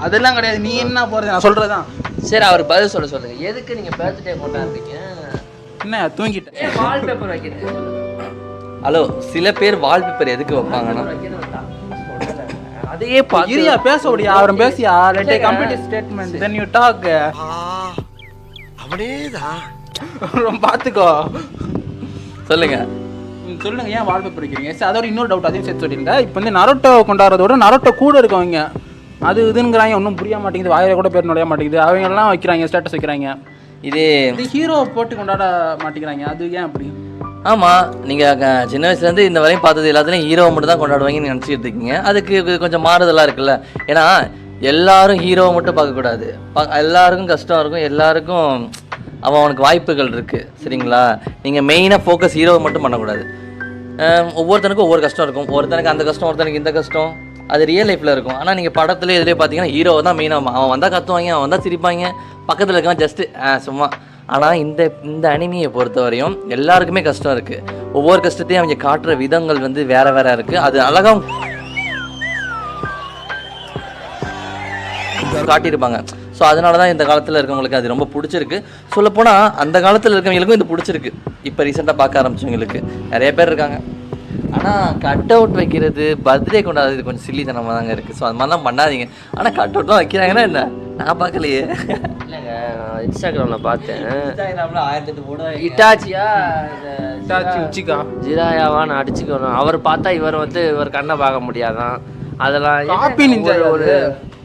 அதெல்லாம் கிடையாது. நீ என்ன போறது, நான் சொல்றதுதான். சரி, அவர் பதில் சொல்லுங்க. எதுக்கு நீங்க பர்த்டே கொண்டாடுறீங்க? என்ன தூங்கிட்டேன். வால்பேப்பர் வைக்கிறது. ஹலோ, சில பேர் வால்பேப்பர் எதுக்கு வைப்பாங்கன்னா அதையே பாரியா பேச முடியா, அவரும் பேசியா. Let a complete statement then you talk. அவனேதான் ரொம்ப பாத்துக்கோ. சொல்லுங்க சொல்லுங்க, ஏன் வால்பேப்பர் வைக்கிறீங்க? சரி, அதோட இன்னொரு டவுட் அதையும் சேர்த்து சொல்லிருங்க. இப்போ வந்து நரோட்டோ கொண்டாடுறதோட நரோட்டோ கூட இருக்கவங்க அது இதுங்கிறாங்க, ஒன்றும் புரிய மாட்டேங்குது, வாயில கூட பேர் நுழைய மாட்டேங்குது. அவங்க எல்லாம் வைக்கிறாங்க, ஸ்டேட்டஸ் வைக்கிறாங்க. இது ஹீரோ போட்டு கொண்டாட மாட்டேங்கிறாங்க, அது ஏன் அப்படி? ஆமாம், நீங்கள் சின்ன வயசுலேருந்து இந்த வரையும் பார்த்தது எல்லாத்துலேயும் ஹீரோவை மட்டும் தான் கொண்டாடுவாங்கன்னு நினச்சிட்டு இருக்கீங்க. அதுக்கு கொஞ்சம் மாறுதலாக இருக்குல்ல. ஏன்னா எல்லாரும் ஹீரோவை மட்டும் பார்க்கக்கூடாது. எல்லாருக்கும் கஷ்டம் இருக்கும், எல்லாருக்கும் அவனுக்கு வாய்ப்புகள் இருக்குது. சரிங்களா? நீங்கள் மெயினாக ஃபோக்கஸ் ஹீரோவை மட்டும் பண்ணக்கூடாது. ஒவ்வொருத்தனுக்கும் ஒவ்வொரு கஷ்டம் இருக்கும். ஒருத்தனுக்கு அந்த கஷ்டம், ஒருத்தனுக்கு இந்த கஷ்டம். அது ரியல் லைஃப்பில் இருக்கும். ஆனால் நீங்கள் படத்துல இதிலே பார்த்தீங்கன்னா ஹீரோவை தான் மெயினாக. அவன் வந்தால் கற்றுவாங்க, அவன் வந்தால் சிரிப்பாங்க, பக்கத்தில் இருக்கான் ஜஸ்ட்டு சும்மா. ஆனால் இந்த அனிமியை பொறுத்த வரையும் எல்லாருக்குமே கஷ்டம் இருக்குது. ஒவ்வொரு கஷ்டத்தையும் அவங்க காட்டுற விதங்கள் வந்து வேறு வேறு இருக்குது. அது அழகாக காட்டியிருப்பாங்க. ஸோ அதனால தான் இந்த காலத்தில் இருக்கவங்களுக்கு அது ரொம்ப பிடிச்சிருக்கு. சொல்லப்போனால் அந்த காலத்தில் இருக்கவங்களுக்கும் இது பிடிச்சிருக்கு. இப்போ ரீசெண்டாக பார்க்க ஆரம்பிச்சவங்களுக்கு நிறைய பேர் இருக்காங்க. ஆனால் கட் அவுட் வைக்கிறது, பர்த்டே கொண்டாடுறது கொஞ்சம் சில்லித்தனமாக தாங்க இருக்குது. ஸோ அது மாதிரிலாம் பண்ணாதீங்க. ஆனால் கட் அவுட் தான் வைக்கிறாங்கன்னா என்ன, நான் பார்க்கலையே. இல்லைங்க, நான் இன்ஸ்டாகிராமில் பார்த்தேன். இன்ஸ்டாகிராமில் 1008 போட இட்டாச்சியா உச்சிக்கா ஜிராயாவான்னு அடிச்சுக்கணும். அவர் பார்த்தா இவர் கண்ணை பார்க்க முடியாதான். அதெல்லாம் காப்பி நிஞ்சா. ஒரு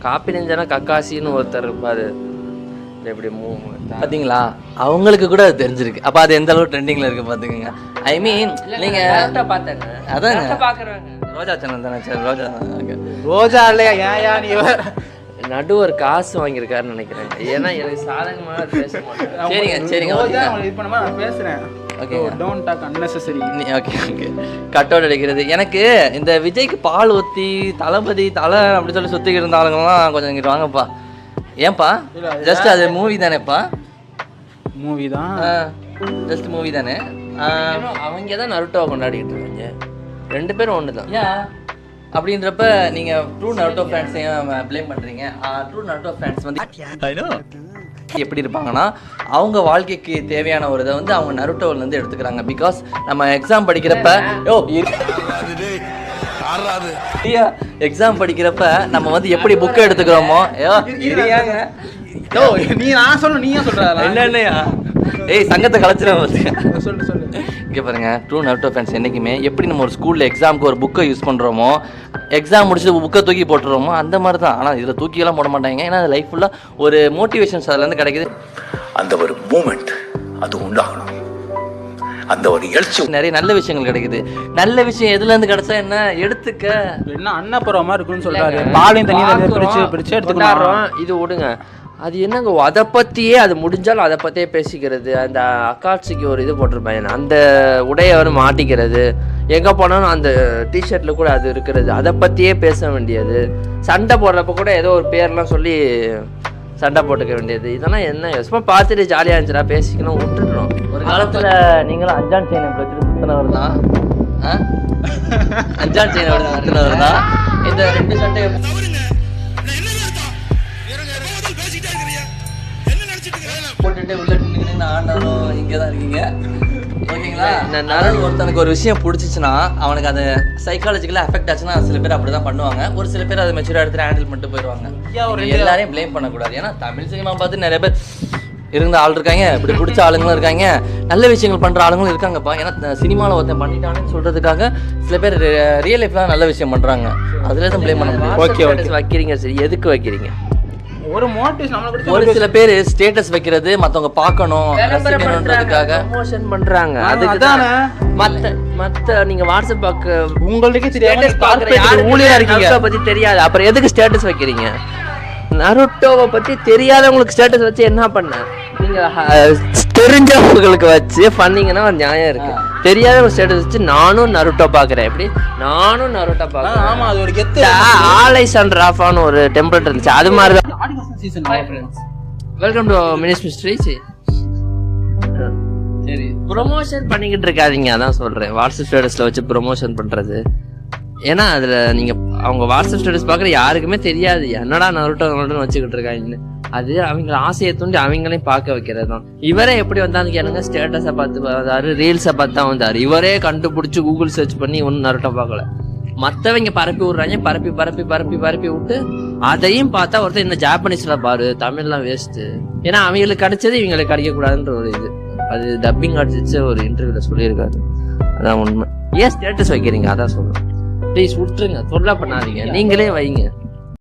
காப்பி நெஞ்சானா கக்காசின்னு ஒருத்தர் இருப்பாரு. எப்படி பார்த்தீங்களா, அவங்களுக்கு கூட அது தெரிஞ்சிருக்கு. அப்போ அது எந்த அளவு ட்ரெண்டிங்கில் இருக்குது பார்த்துக்கோங்க. ஐ மீன் நீங்கள் பார்த்தேங்க, அதாங்க பார்க்குறாங்க. ரோஜா சேனல் தானே? சரி, ரோஜா இல்லையா? ஏன் நீ நடுவர் காசு வாங்கியிருக்காருன்னு நினைக்கிறேன். ஏன்னா எனக்கு சாதகமாக பேச மாட்டேன். சரிங்க இது பண்ணாம நான் பேசுறேன். Okay, don't talk unnecessary. Okay cut out அடிக்கிறது. எனக்கு இந்த விஜய்க்கு பால் ஊற்றி தளபதி அப்படி சொல்லி சுற்றிக்கிட்டு இருந்த ஆளுங்களாம் கொஞ்சம் இங்கிட்டு வாங்கப்பா. ஏன்பா? ஜஸ்ட் அது மூவி தானேப்பா. மூவி தான், ஜஸ்ட் மூவி தானே. அவங்க தான் நருட்டோவை கொண்டாடிக்கிட்டு இருக்காங்க. 2 பேரும் ஒன்று தான். ஏன் அப்படின்றப்ப நீங்கள் ட்ரூ நருட்டோ ஃபேன்ஸையும் ப்ளேம் பண்ணுறீங்க. ட்ரூ நருட்டோ ஃபேன்ஸ் வந்து எப்படி இருப்பாங்கன்னா, அவங்க வாழ்க்கைக்கு தேவையான ஒரு இதை வந்து அவங்க நருட்டோவிலேருந்து எடுத்துக்கிறாங்க. பிகாஸ் நம்ம எக்ஸாம் படிக்கிறப்ப எக்ஸாம் நம்ம வந்து எப்படி புக்கை எடுத்துக்கிறோமோ, நீ நான் சொல்லணும், நீ ஏன் சொல்ற? என்னன்னையா ஏய் சங்கத்தை கலைச்சிட சொல்லு சொல்லு. இங்கே பாருங்க, ட்ரூ நருட்டோ ஃபேன்ஸ் என்றைக்குமே எப்படி நம்ம ஒரு ஸ்கூலில் எக்ஸாமுக்கு ஒரு புக்கை யூஸ் பண்ணுறோமோ, எக்ஸாம் முடிச்சுட்டு புக்கை தூக்கி போட்டுருவோமோ, அந்த மாதிரி தான். ஆனால் இதில் தூக்கியெல்லாம் போட மாட்டாங்க. ஏன்னா அது லைஃப் ஃபுல்லாக ஒரு மோட்டிவேஷன்ஸ் அதுலேருந்து கிடைக்குது. அந்த ஒரு மூமெண்ட் அது உண்டாகணும், அந்த ஒரு எழுச்சி. நிறைய நல்ல விஷயங்கள் கிடைக்குது. நல்ல விஷயம் எதுலேருந்து கிடைச்சா என்ன, எடுத்துக்க. என்ன அன்னப்புறம் மாதிரி இருக்குன்னு சொல்றாரு. பாலையும் தனியாக பிரிச்சு எடுத்துக்கணும். இது விடுங்க, அது என்னங்க அதை பற்றியே, அது முடிஞ்சாலும் அதை பற்றியே பேசிக்கிறது. அந்த அக்காட்சிக்கு ஒரு இது போட்டிருப்பேன், அந்த உடையை மாட்டிக்கிறது, எங்கே போனாலும் அந்த டிஷர்ட்டில் கூட அது இருக்கிறது, அதை பற்றியே பேச வேண்டியது. சண்டை போடுறப்ப கூட ஏதோ ஒரு பேர்லாம் சொல்லி சண்டை போட்டுக்க வேண்டியது. இதெல்லாம் என்ன சும்மா பார்த்துட்டு ஜாலியாக இருந்துச்சுடா பேசிக்கணும், விட்டுடுறோம். ஒரு காலத்தில் நீங்களும் அஞ்சான் செயின் எப்படி வச்சுட்டு சுத்தினவர் தான். அஞ்சான் செயின் எப்படி சுத்தினவர் தான். இந்த 2 சட்டை போட்டுட்டு உள்ள நின்று ஆண்டாலும் இங்கே தான் இருக்கீங்க. ஓகேங்களா? ஒருத்தனுக்கு ஒரு விஷயம் பிடிச்சிச்சுன்னா அவனுக்கு அது சைக்காலஜிக்கலாக எஃபெக்ட் ஆச்சுன்னா சில பேர் அப்படி தான் பண்ணுவாங்க. ஒரு சில பேர் அதை மெச்சூராக எடுத்துட்டு ஹேண்டில் பண்ணிட்டு போயிடுவாங்க. எல்லாரையும் ப்ளேம் பண்ணக்கூடாது. ஏன்னா தமிழ் சினிமா பார்த்து நிறைய பேர் இருந்த ஆள் இருக்காங்க, இப்படி பிடிச்ச ஆளுங்களும் இருக்காங்க, நல்ல விஷயங்கள் பண்ணுற ஆளுங்களும் இருக்காங்கப்பா. ஏன்னா சினிமாவில் ஒருத்தன் பண்ணிட்டானேன்னு சொல்கிறதுக்காக சில பேர் ரியல் லைஃப்லாம் நல்ல விஷயம் பண்ணுறாங்க. அதில் தான் ப்ளேம் பண்ண முடியும். ஓகே வைக்கிறீங்க, சரி, எதுக்கு வைக்கிறீங்க? ஒரு மோட்டிவேஷன் நம்மளுக்கு. ஒரு சில பேர் ஸ்டேட்டஸ் வைக்கிறது மத்தவங்க பார்க்கணும், ரசிக்கணும்ன்றதுக்காக ப்ரமோஷன் பண்றாங்க. அதுக்கு தான மத்த நீங்க வாட்ஸ்அப் உங்களுக்கு ஸ்டேட்டஸ் பார்க்கற ஊழியரா இருக்கீங்க, அதை பத்தி தெரியாது, அப்புறம் எதுக்கு ஸ்டேட்டஸ் வைக்கிறீங்க? நருட்டோவை பத்தி தெரியாதவங்களுக்கு ஸ்டேட்டஸ் வச்சு என்ன பண்ண? நீங்க தெரிஞ்சவங்களுக்கு வச்சு பண்ணீங்கன்னா நியாயம் இருக்கு. தெரியாதவங்க ஸ்டேட்டஸ் வச்சு நானும் நருட்டோ பாக்குறேன், எப்படி நானும் நருட்டோ பாக்குறேன். ஆமா, அது ஒரு கெத்து. ஆலைசன்ட்ராஃபான்னு ஒரு டெம்ப்ளேட் இருந்துச்சு, அது மாதிரி தான். Welcome to Mini's mystery. சரி, ப்ரொமோஷன் பண்ணிக்கிட்டு இருக்காதீங்க, அதான் சொல்றேன். வாட்ஸ்அப் ஸ்டேட்டஸ்ல வச்சு ப்ரொமோஷன் பண்றது ஏன்னா அதில் நீங்கள் அவங்க வாட்ஸ்அப் ஸ்டேட்டஸ் பார்க்குற யாருக்குமே தெரியாது என்னடா நருட்டோன்னு வச்சுக்கிட்டு இருக்காங்கன்னு. அது அவங்க ஆசையை தூண்டி அவங்களையும் பார்க்க வைக்கிறது தான். இவரே எப்படி வந்தான்னு கேளுங்க, ஸ்டேட்டஸை பார்த்து வந்தாரு, ரீல்ஸை பார்த்து தான் வந்தார். இவரே கண்டுபிடிச்சி கூகுள் சர்ச் பண்ணி ஒன்றும் நருட்டோ பார்க்கல. மற்றவங்க பரப்பி விட்றாங்க, பரப்பி விட்டு அதையும் பார்த்தா ஒருத்தர் இந்த ஜாப்பனீஸ்ல பாரு தமிழ்லாம் வேஸ்ட்டு, ஏன்னா அவங்களுக்கு கிடைச்சது இவங்களுக்கு கிடைக்கக்கூடாதுன்ற ஒரு இது. அது டப்பிங் ஆர்டிஸ்ட் ஒரு இன்டர்வியூல சொல்லியிருக்காரு. அதான் உண்மை. ஏன் ஸ்டேட்டஸ் வைக்கிறீங்க? அதான் சொல்றேன். ப்ளீஸ் விட்டுருங்க, தொல்லை பண்ணாதீங்க, நீங்களே வைங்க.